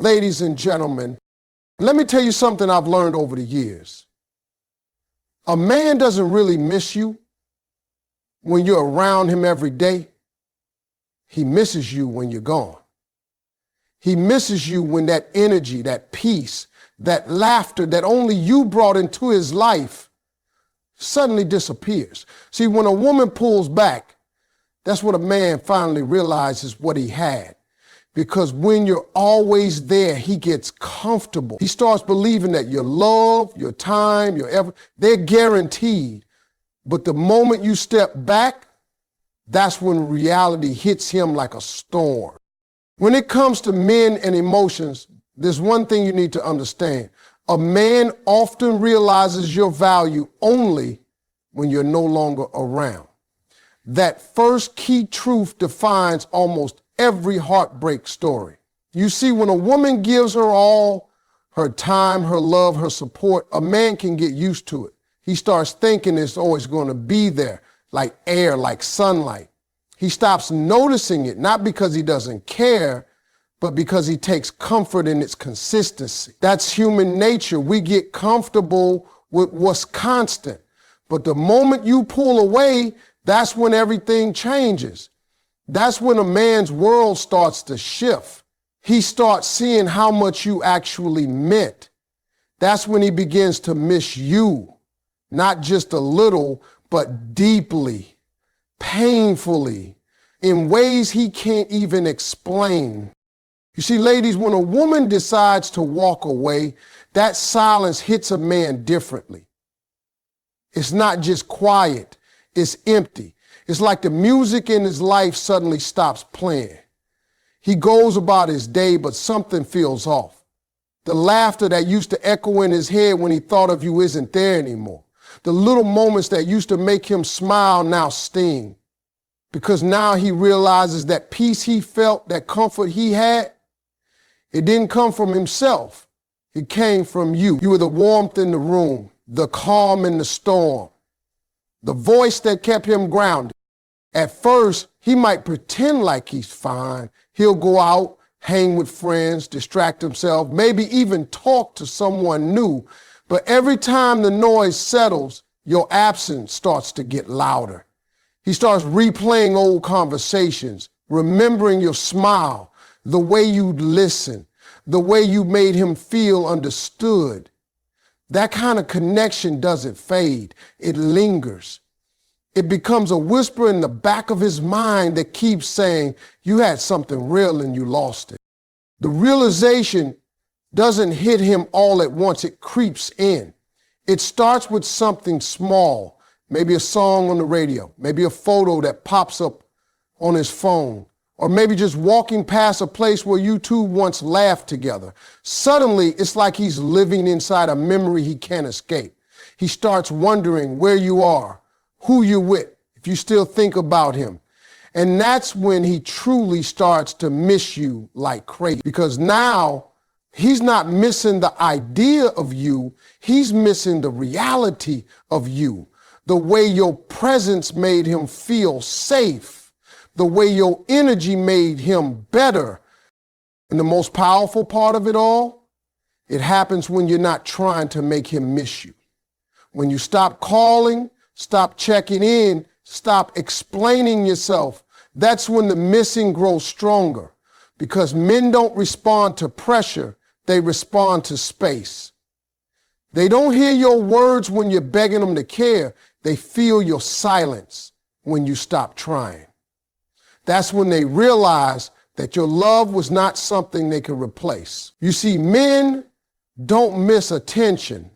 Ladies and gentlemen, let me tell you something I've learned over the years. A man doesn't really miss you when you're around him every day. He misses you when you're gone. He misses you when that energy, that peace, that laughter that only you brought into his life suddenly disappears. See, when a woman pulls back, that's when a man finally realizes what he had. Because when you're always there, he gets comfortable. He starts believing that your love, your time, your effort, they're guaranteed. But the moment you step back, that's when reality hits him like a storm. When it comes to men and emotions, there's one thing you need to understand. A man often realizes your value only when you're no longer around. That first key truth defines almost every heartbreak story. You see, when a woman gives her all, her time, her love, her support, a man can get used to it. He starts thinking it's always going to be there, like air, like sunlight. He stops noticing it, not because he doesn't care, but because he takes comfort in its consistency. That's human nature. We get comfortable with what's constant. But the moment you pull away, that's when everything changes. That's when a man's world starts to shift. He starts seeing how much you actually meant. That's when he begins to miss you, not just a little, but deeply, painfully, in ways he can't even explain. You see, ladies, when a woman decides to walk away, that silence hits a man differently. It's not just quiet, it's empty. It's like the music in his life suddenly stops playing. He goes about his day, but something feels off. The laughter that used to echo in his head when he thought of you isn't there anymore. The little moments that used to make him smile now sting. Because now he realizes that peace he felt, that comfort he had, it didn't come from himself. It came from you. You were the warmth in the room, the calm in the storm, the voice that kept him grounded. At first, he might pretend like he's fine. He'll go out, hang with friends, distract himself, maybe even talk to someone new. But every time the noise settles, your absence starts to get louder. He starts replaying old conversations, remembering your smile, the way you listened, the way you made him feel understood. That kind of connection doesn't fade. It lingers. It becomes a whisper in the back of his mind that keeps saying, you had something real and you lost it. The realization doesn't hit him all at once. It creeps in. It starts with something small, maybe a song on the radio, maybe a photo that pops up on his phone, or maybe just walking past a place where you two once laughed together. Suddenly, it's like he's living inside a memory he can't escape. He starts wondering where you are, who you're with, if you still think about him. And that's when he truly starts to miss you like crazy. Because now he's not missing the idea of you, he's missing the reality of you. The way your presence made him feel safe, the way your energy made him better. And the most powerful part of it all, it happens when you're not trying to make him miss you. When you stop calling, stop checking in, stop explaining yourself, that's when the missing grows stronger. Because men don't respond to pressure, they respond to space. They don't hear your words when you're begging them to care. They feel your silence when you stop trying. That's when they realize that your love was not something they could replace. You see, men don't miss attention,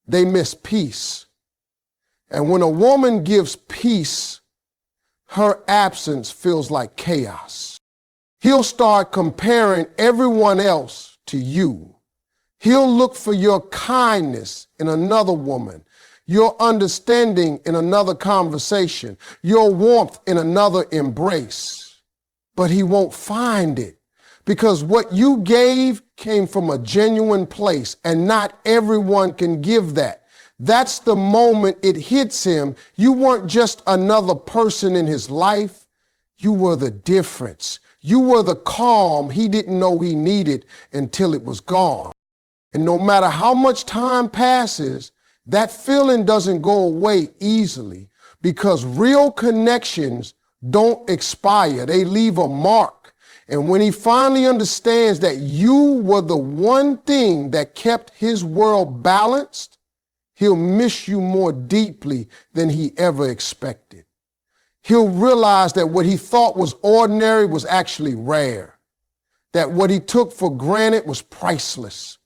they miss peace. And when a woman gives peace, her absence feels like chaos. He'll start comparing everyone else to you. He'll look for your kindness in another woman, your understanding in another conversation, your warmth in another embrace. But he won't find it because what you gave came from a genuine place, and not everyone can give that. That's the moment it hits him. You weren't just another person in his life. You were the difference. You were the calm he didn't know he needed until it was gone. And no matter how much time passes, that feeling doesn't go away easily because real connections don't expire. They leave a mark. And when he finally understands that you were the one thing that kept his world balanced, he'll miss you more deeply than he ever expected. He'll realize that what he thought was ordinary was actually rare, that what he took for granted was priceless.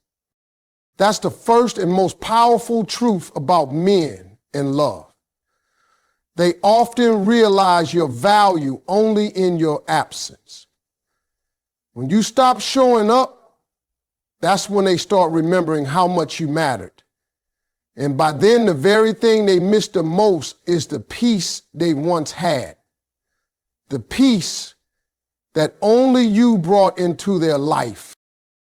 That's the first and most powerful truth about men and love. They often realize your value only in your absence. When you stop showing up, that's when they start remembering how much you mattered. And by then, the very thing they miss the most is the peace they once had. The peace that only you brought into their life.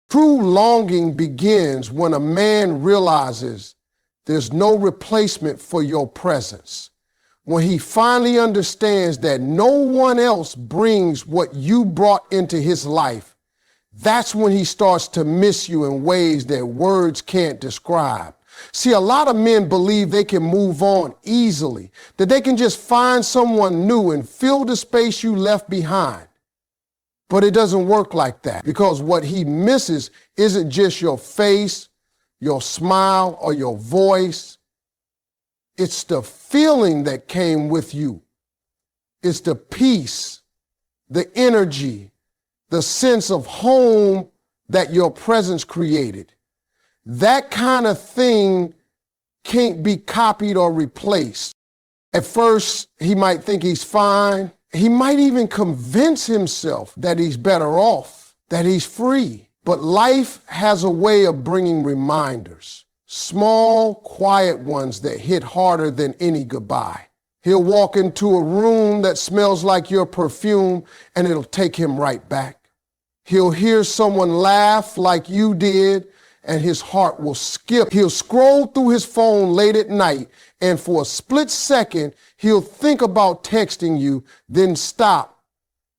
True longing begins when a man realizes there's no replacement for your presence. When he finally understands that no one else brings what you brought into his life, that's when he starts to miss you in ways that words can't describe. See, a lot of men believe they can move on easily, that they can just find someone new and fill the space you left behind. But it doesn't work like that, because what he misses isn't just your face, your smile, or your voice. It's the feeling that came with you. It's the peace, the energy, the sense of home that your presence created. That kind of thing can't be copied or replaced. At first, he might think he's fine. He might even convince himself that he's better off, that he's free. But life has a way of bringing reminders, small, quiet ones that hit harder than any goodbye. He'll walk into a room that smells like your perfume, and it'll take him right back. He'll hear someone laugh like you did, and his heart will skip. He'll scroll through his phone late at night, and for a split second, he'll think about texting you, then stop,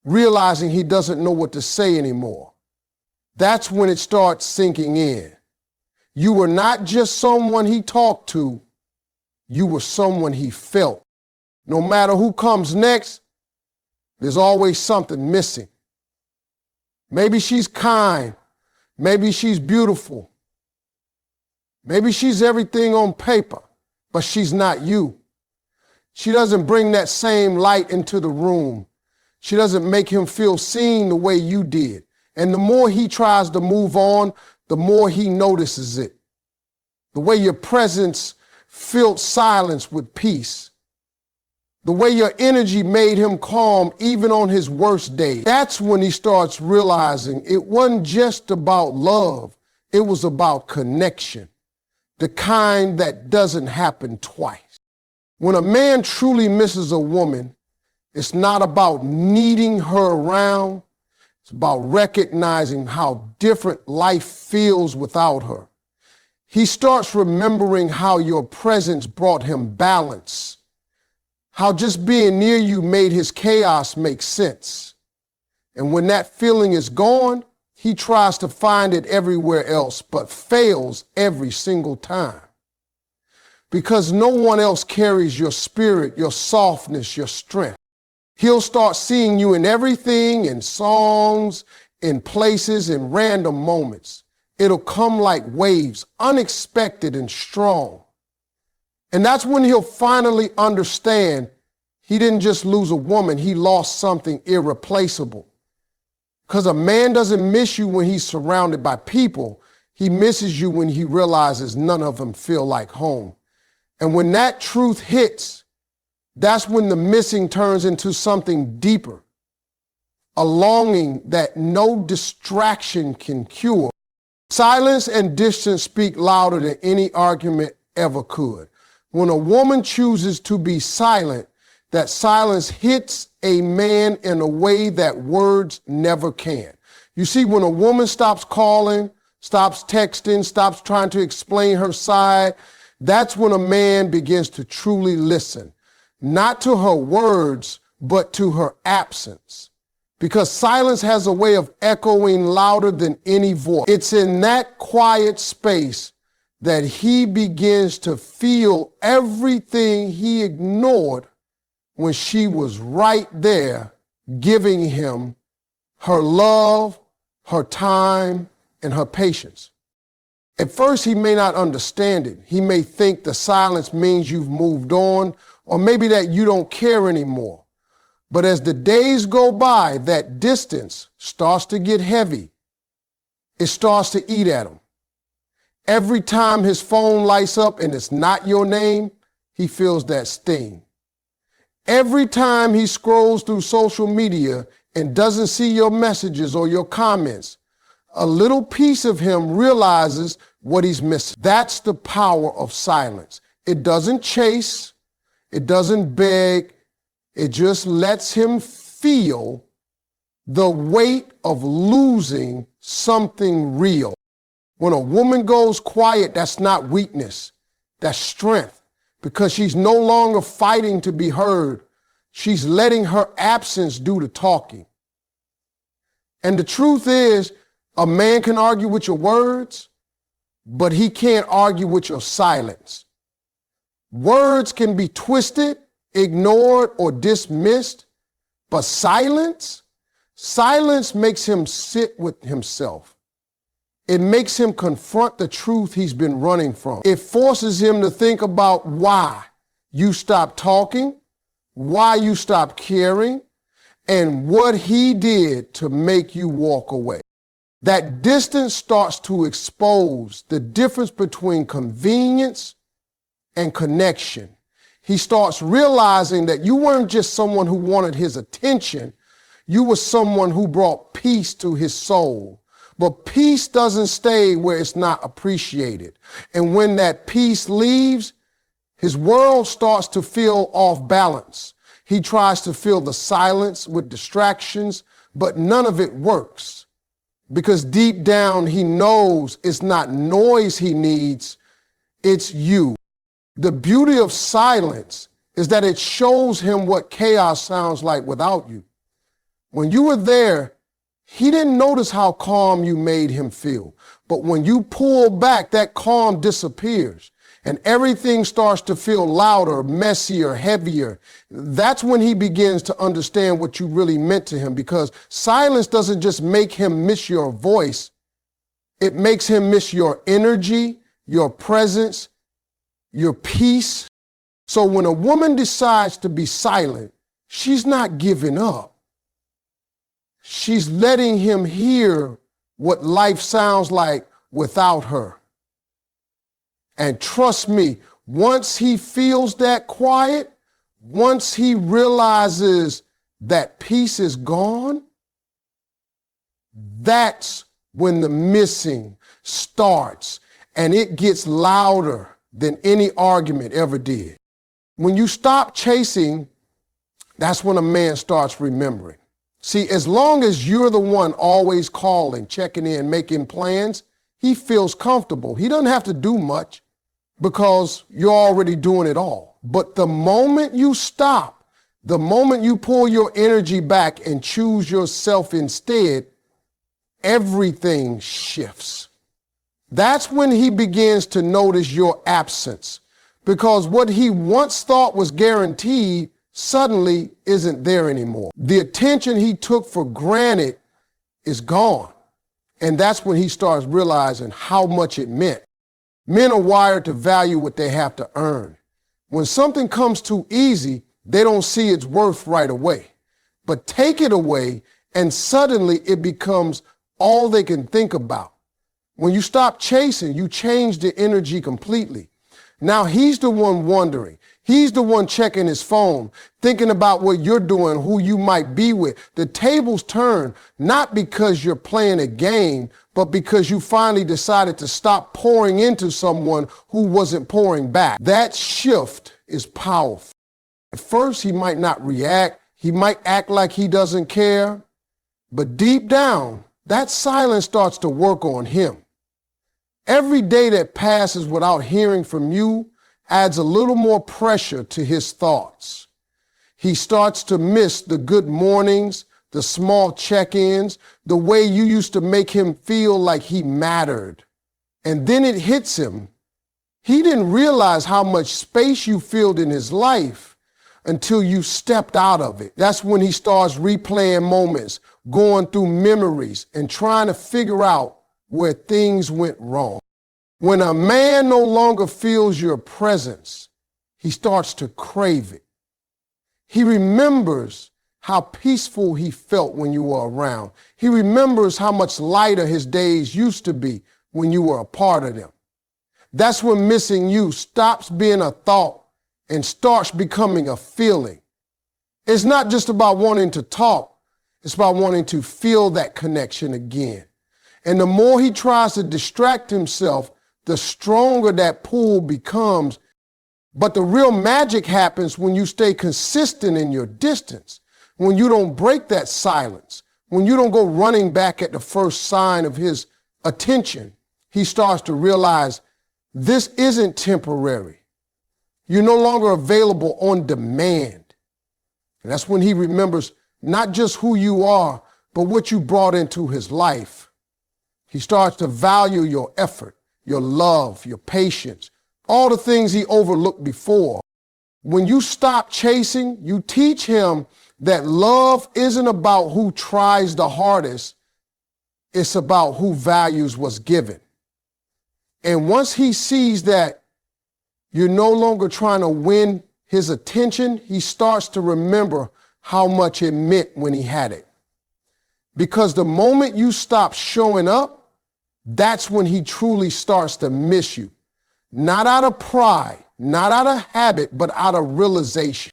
realizing he doesn't know what to say anymore. That's when it starts sinking in. You were not just someone he talked to, you were someone he felt. No matter who comes next, there's always something missing. Maybe she's kind. Maybe she's beautiful. Maybe she's everything on paper, but she's not you. She doesn't bring that same light into the room. She doesn't make him feel seen the way you did. And the more he tries to move on, the more he notices it. The way your presence filled silence with peace. The way your energy made him calm even on his worst day. That's when he starts realizing it wasn't just about love. It was about connection. The kind that doesn't happen twice. When a man truly misses a woman, it's not about needing her around. It's about recognizing how different life feels without her. He starts remembering how your presence brought him balance, how just being near you made his chaos make sense. And when that feeling is gone, he tries to find it everywhere else, but fails every single time. Because no one else carries your spirit, your softness, your strength. He'll start seeing you in everything, in songs, in places, in random moments. It'll come like waves, unexpected and strong. And that's when he'll finally understand he didn't just lose a woman, he lost something irreplaceable. Because a man doesn't miss you when he's surrounded by people. He misses you when he realizes none of them feel like home. And when that truth hits, that's when the missing turns into something deeper, a longing that no distraction can cure. Silence and distance speak louder than any argument ever could. When a woman chooses to be silent, that silence hits a man in a way that words never can. You see, when a woman stops calling, stops texting, stops trying to explain her side, that's when a man begins to truly listen, not to her words, but to her absence. because silence has a way of echoing louder than any voice. It's in that quiet space that he begins to feel everything he ignored when she was right there giving him her love, her time, and her patience. At first, he may not understand it. He may think the silence means you've moved on, or maybe that you don't care anymore. But as the days go by, that distance starts to get heavy. It starts to eat at him. Every time his phone lights up and it's not your name, he feels that sting. Every time he scrolls through social media and doesn't see your messages or your comments, a little piece of him realizes what he's missing. That's the power of silence. It doesn't chase, it doesn't beg, it just lets him feel the weight of losing something real. When a woman goes quiet, that's not weakness, that's strength, because she's no longer fighting to be heard. She's letting her absence do the talking. And the truth is, a man can argue with your words, but he can't argue with your silence. Words can be twisted, ignored, or dismissed, but silence makes him sit with himself. It makes him confront the truth he's been running from. It forces him to think about why you stopped talking, why you stopped caring, and what he did to make you walk away. That distance starts to expose the difference between convenience and connection. He starts realizing that you weren't just someone who wanted his attention, you were someone who brought peace to his soul. But peace doesn't stay where it's not appreciated. And when that peace leaves, his world starts to feel off balance. He tries to fill the silence with distractions, but none of it works. Because deep down, he knows it's not noise he needs, it's you. The beauty of silence is that it shows him what chaos sounds like without you. When you were there, he didn't notice how calm you made him feel. But when you pull back, that calm disappears and everything starts to feel louder, messier, heavier. That's when he begins to understand what you really meant to him, because silence doesn't just make him miss your voice. It makes him miss your energy, your presence, your peace. So when a woman decides to be silent, she's not giving up. She's letting him hear what life sounds like without her. And trust me, once he feels that quiet, once he realizes that peace is gone, that's when the missing starts, and it gets louder than any argument ever did. When you stop chasing, that's when a man starts remembering. See, as long as you're the one always calling, checking in, making plans, he feels comfortable. He doesn't have to do much because you're already doing it all. But the moment you stop, the moment you pull your energy back and choose yourself instead, everything shifts. That's when he begins to notice your absence, because what he once thought was guaranteed suddenly isn't there anymore. The attention he took for granted is gone. And that's when he starts realizing how much it meant. Men are wired to value what they have to earn. When something comes too easy, they don't see its worth right away. But take it away, and suddenly it becomes all they can think about. When you stop chasing, you change the energy completely. Now he's the one wondering. He's the one checking his phone, thinking about what you're doing, who you might be with. The tables turn, not because you're playing a game, but because you finally decided to stop pouring into someone who wasn't pouring back. That shift is powerful. At first, he might not react. He might act like he doesn't care. But deep down, that silence starts to work on him. Every day that passes without hearing from you adds a little more pressure to his thoughts. He starts to miss the good mornings, the small check-ins, the way you used to make him feel like he mattered. And then it hits him. He didn't realize how much space you filled in his life until you stepped out of it. That's when he starts replaying moments, going through memories, and trying to figure out where things went wrong. When a man no longer feels your presence, he starts to crave it. He remembers how peaceful he felt when you were around. He remembers how much lighter his days used to be when you were a part of them. That's when missing you stops being a thought and starts becoming a feeling. It's not just about wanting to talk. It's about wanting to feel that connection again. And the more he tries to distract himself, the stronger that pull becomes. But the real magic happens when you stay consistent in your distance, when you don't break that silence, when you don't go running back at the first sign of his attention. He starts to realize this isn't temporary. You're no longer available on demand. And that's when he remembers not just who you are, but what you brought into his life. He starts to value your effort, your love, your patience, all the things he overlooked before. When you stop chasing, you teach him that love isn't about who tries the hardest. It's about who values what's given. And once he sees that you're no longer trying to win his attention, he starts to remember how much it meant when he had it. Because the moment you stop showing up, that's when he truly starts to miss you. Not out of pride, not out of habit, but out of realization.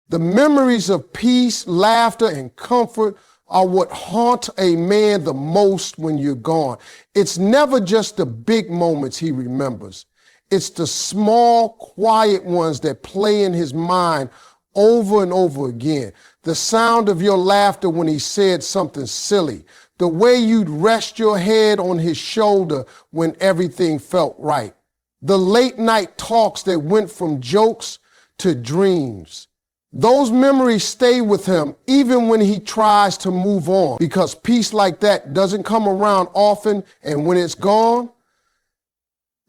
The memories of peace, laughter, and comfort are what haunt a man the most when you're gone. It's never just the big moments he remembers. It's the small, quiet ones that play in his mind over and over again. The sound of your laughter when he said something silly. The way you'd rest your head on his shoulder when everything felt right. The late night talks that went from jokes to dreams. Those memories stay with him even when he tries to move on, because peace like that doesn't come around often, and when it's gone,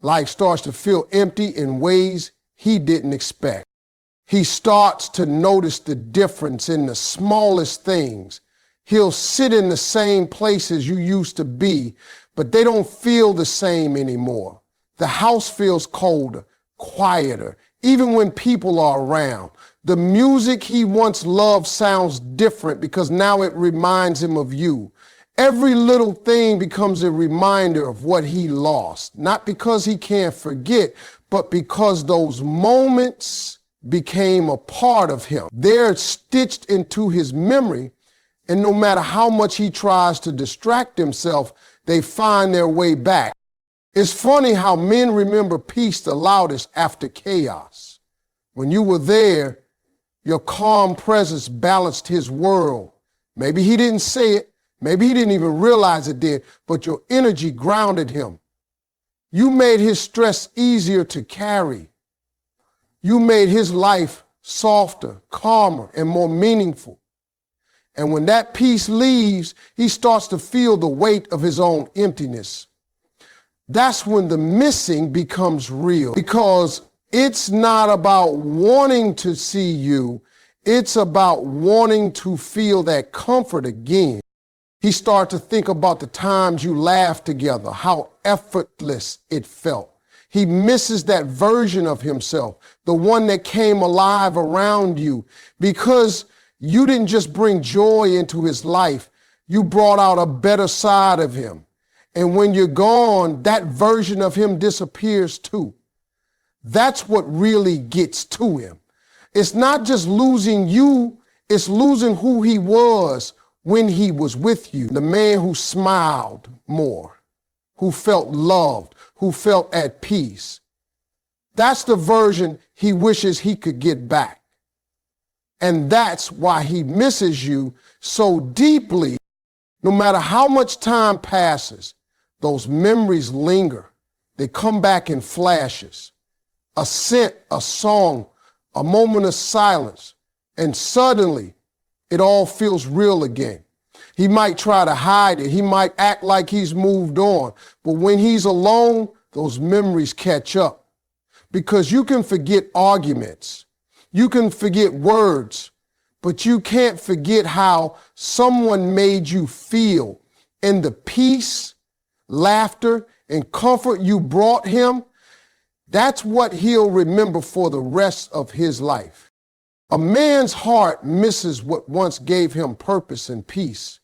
life starts to feel empty in ways he didn't expect. He starts to notice the difference in the smallest things. He'll sit in the same places you used to be, but they don't feel the same anymore. The house feels colder, quieter, even when people are around. The music he once loved sounds different because now it reminds him of you. Every little thing becomes a reminder of what he lost, not because he can't forget, but because those moments became a part of him. They're stitched into his memory, and no matter how much he tries to distract himself, they find their way back. It's funny how men remember peace the loudest after chaos. When you were there, your calm presence balanced his world. Maybe he didn't say it, maybe he didn't even realize it did, but your energy grounded him. You made his stress easier to carry. You made his life softer, calmer, and more meaningful. And when that peace leaves, he starts to feel the weight of his own emptiness. That's when the missing becomes real, because it's not about wanting to see you. It's about wanting to feel that comfort again. He started to think about the times you laughed together, how effortless it felt. He misses that version of himself, the one that came alive around you, because you didn't just bring joy into his life, you brought out a better side of him. And when you're gone, that version of him disappears too. That's what really gets to him. It's not just losing you, it's losing who he was when he was with you. The man who smiled more, who felt loved, who felt at peace. That's the version he wishes he could get back. And that's why he misses you so deeply. No matter how much time passes, those memories linger. They come back in flashes. A scent, a song, a moment of silence, and suddenly it all feels real again. He might try to hide it. He might act like he's moved on. But when he's alone, those memories catch up. Because you can forget arguments. You can forget words, but you can't forget how someone made you feel, and the peace, laughter, and comfort you brought him. That's what he'll remember for the rest of his life. A man's heart misses what once gave him purpose and peace.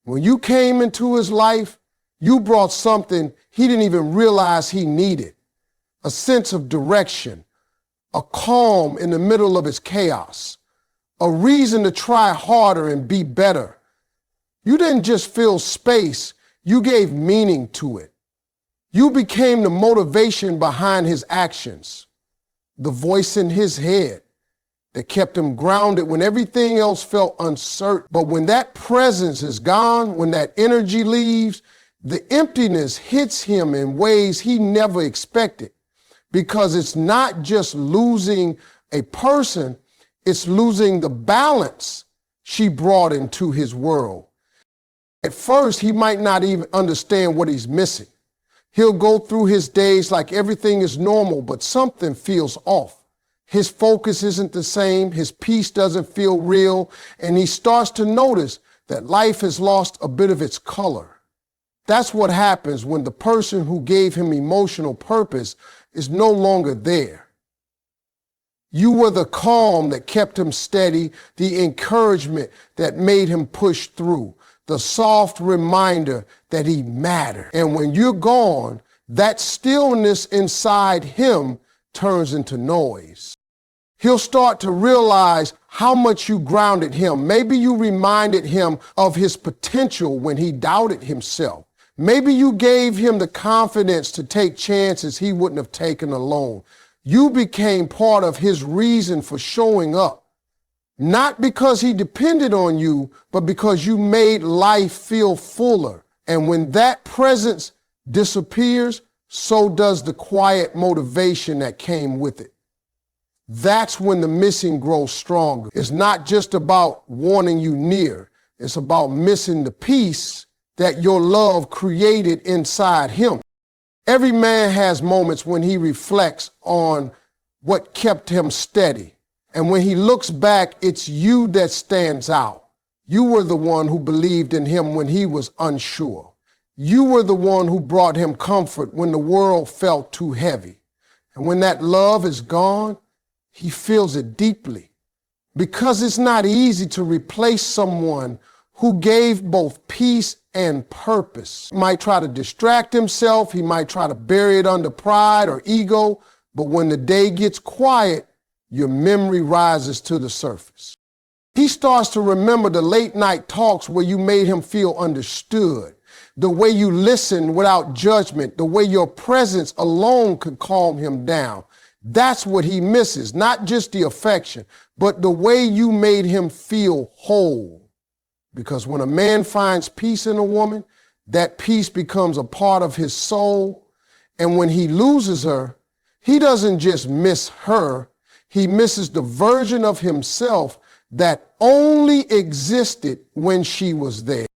When you came into his life, you brought something he didn't even realize he needed. A sense of direction, a calm in the middle of his chaos, a reason to try harder and be better. You didn't just fill space, you gave meaning to it. You became the motivation behind his actions, the voice in his head that kept him grounded when everything else felt uncertain. But when that presence is gone, when that energy leaves, the emptiness hits him in ways he never expected. Because it's not just losing a person, it's losing the balance she brought into his world. At first, he might not even understand what he's missing. He'll go through his days like everything is normal, but something feels off. His focus isn't the same, his peace doesn't feel real, and he starts to notice that life has lost a bit of its color. That's what happens when the person who gave him emotional purpose is no longer there. You were the calm that kept him steady, the encouragement that made him push through, the soft reminder that he mattered. And when you're gone, that stillness inside him turns into noise. He'll start to realize how much you grounded him. Maybe you reminded him of his potential when he doubted himself. Maybe you gave him the confidence to take chances he wouldn't have taken alone. You became part of his reason for showing up. Not because he depended on you, but because you made life feel fuller. And when that presence disappears, so does the quiet motivation that came with it. That's when the missing grows stronger. It's not just about wanting you near. It's about missing the peace that your love created inside him. Every man has moments when he reflects on what kept him steady. And when he looks back, it's you that stands out. You were the one who believed in him when he was unsure. You were the one who brought him comfort when the world felt too heavy. And when that love is gone, he feels it deeply. Because it's not easy to replace someone who gave both peace and purpose. He might try to distract himself, he might try to bury it under pride or ego, but when the day gets quiet, your memory rises to the surface. He starts to remember the late night talks where you made him feel understood, the way you listened without judgment, the way your presence alone could calm him down. That's what he misses, not just the affection, but the way you made him feel whole. Because when a man finds peace in a woman, that peace becomes a part of his soul. And when he loses her, he doesn't just miss her, he misses the version of himself that only existed when she was there.